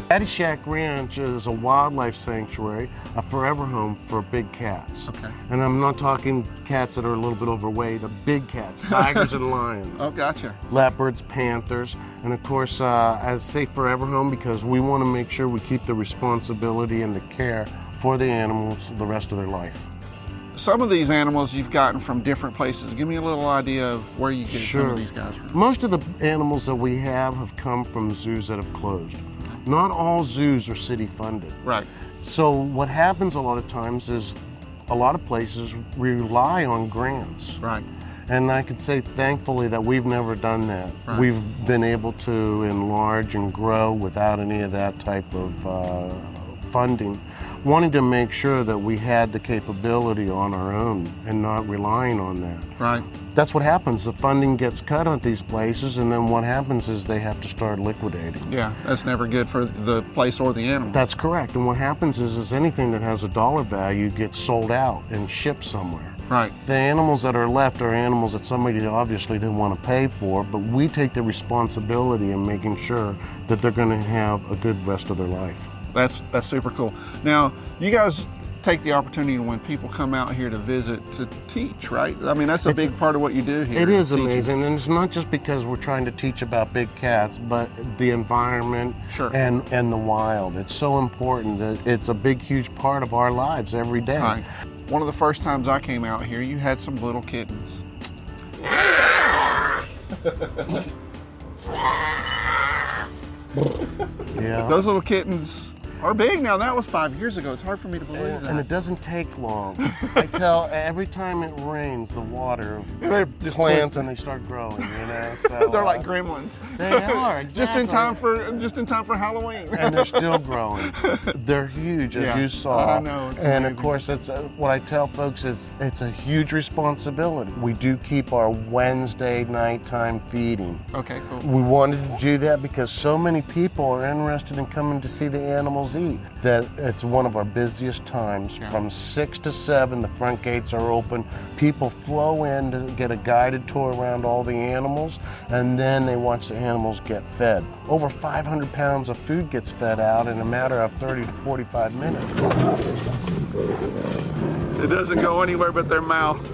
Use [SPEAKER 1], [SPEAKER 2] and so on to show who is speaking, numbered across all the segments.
[SPEAKER 1] Catty Ranch is a wildlife sanctuary, a forever home for big cats.
[SPEAKER 2] Okay.
[SPEAKER 1] And I'm not talking cats that are a little bit overweight, the big cats, tigers and lions.
[SPEAKER 2] Oh, gotcha.
[SPEAKER 1] Leopards, panthers, and of course, as I say forever home because we want to make sure we keep the responsibility and the care for the animals the rest of their life.
[SPEAKER 2] Some of these animals you've gotten from different places. Give me a little idea of where you get some of these guys from.
[SPEAKER 1] Most of the animals that we have come from zoos that have closed. Not all zoos are city funded.
[SPEAKER 2] Right.
[SPEAKER 1] So what happens a lot of times is a lot of places rely on grants.
[SPEAKER 2] Right.
[SPEAKER 1] And I could say thankfully that we've never done that.
[SPEAKER 2] Right.
[SPEAKER 1] We've been able to enlarge and grow without any of that type of funding, wanting to make sure that we had the capability on our own and not relying on that.
[SPEAKER 2] Right.
[SPEAKER 1] That's what happens. The funding gets cut at these places, and then what happens is they have to start liquidating.
[SPEAKER 2] Yeah, that's never good for the place or the animal.
[SPEAKER 1] That's correct. And what happens is anything that has a dollar value gets sold out and shipped somewhere.
[SPEAKER 2] Right.
[SPEAKER 1] The animals that are left are animals that somebody obviously didn't want to pay for, but we take the responsibility in making sure that they're going to have a good rest of their life.
[SPEAKER 2] That's super cool. Now, you guys take the opportunity when people come out here to visit to teach, right? I mean, that's a big part of what you do here.
[SPEAKER 1] It is
[SPEAKER 2] teaching.
[SPEAKER 1] amazing, and it's not just because we're trying to teach about big cats, but the environment and the wild. It's so important that it's a big, huge part of our lives every day.
[SPEAKER 2] Right. One of the first times I came out here, you had some little kittens.
[SPEAKER 1] Yeah.
[SPEAKER 2] Those little kittens are big now. That was 5 years ago. It's hard for me to believe that.
[SPEAKER 1] And it doesn't take long. I tell every time it rains, the water plants and they start growing. You know, so,
[SPEAKER 2] they're like gremlins.
[SPEAKER 1] They are exactly.
[SPEAKER 2] just in time for Halloween.
[SPEAKER 1] And they're still growing. They're huge, as you saw.
[SPEAKER 2] I know.
[SPEAKER 1] And of course, it's what I tell folks is it's a huge responsibility. We do keep our Wednesday nighttime feeding.
[SPEAKER 2] Okay, cool.
[SPEAKER 1] We wanted to do that because so many people are interested in coming to see the animals eat that it's one of our busiest times. From 6 to 7, the front gates are open. People flow in to get a guided tour around all the animals, and then they watch the animals get fed. Over 500 pounds of food gets fed out in a matter of 30 to 45 minutes.
[SPEAKER 2] It doesn't go anywhere but their mouth.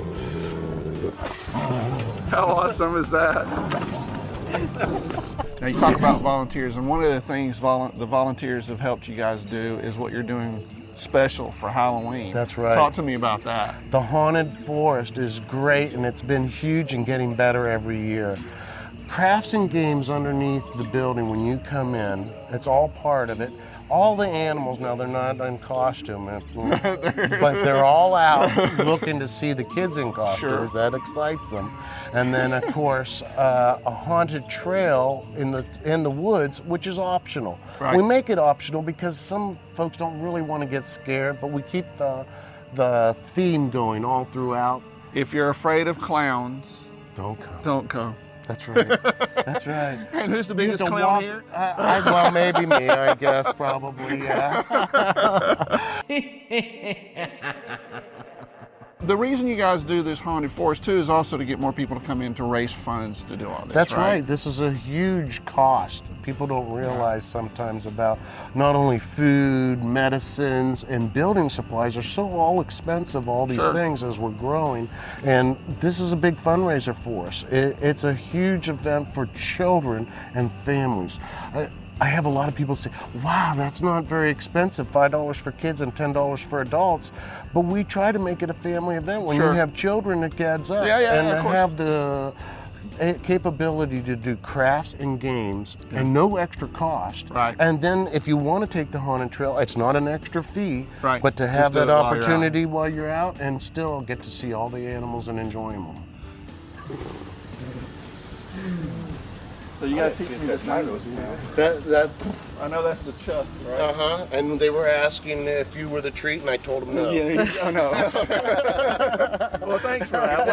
[SPEAKER 2] How awesome is that? Now you talk about volunteers, and one of the things the volunteers have helped you guys do is what you're doing special for Halloween.
[SPEAKER 1] That's right.
[SPEAKER 2] Talk to me about that.
[SPEAKER 1] The Haunted Forest is great, and it's been huge and getting better every year. Crafts and games underneath the building when you come in, it's all part of it. All the animals, now they're not in costume, but they're all out looking to see the kids in costumes. Sure. That excites them. And then of course, a haunted trail in the woods, which is optional. Right. We make it optional because some folks don't really want to get scared, but we keep the theme going all throughout.
[SPEAKER 2] If you're afraid of clowns,
[SPEAKER 1] don't come.
[SPEAKER 2] Don't come.
[SPEAKER 1] That's right. That's right.
[SPEAKER 2] And who's the biggest clown here?
[SPEAKER 1] Well, maybe me, I guess, probably, yeah.
[SPEAKER 2] The reason you guys do this Haunted Forest too is also to get more people to come in to raise funds to do all this.
[SPEAKER 1] That's right. This is a huge cost. People don't realize sometimes about not only food, medicines, and building supplies are so all expensive, all these things as we're growing. And this is a big fundraiser for us. It's a huge event for children and families. I have a lot of people say, wow, that's not very expensive, $5 for kids and $10 for adults. But we try to make it a family event. When you have children, it adds up. And to have the capability to do crafts and games and no extra cost.
[SPEAKER 2] Right.
[SPEAKER 1] And then if you want to take the haunted trail, it's not an extra fee, but to have that opportunity while you're out and still get to see all the animals and enjoy them.
[SPEAKER 2] So you gotta teach me the titles.
[SPEAKER 1] That
[SPEAKER 2] I know that's the chuck, right?
[SPEAKER 1] And they were asking if you were the treat, and I told them no.
[SPEAKER 2] Yeah, I know. Well, thanks for that.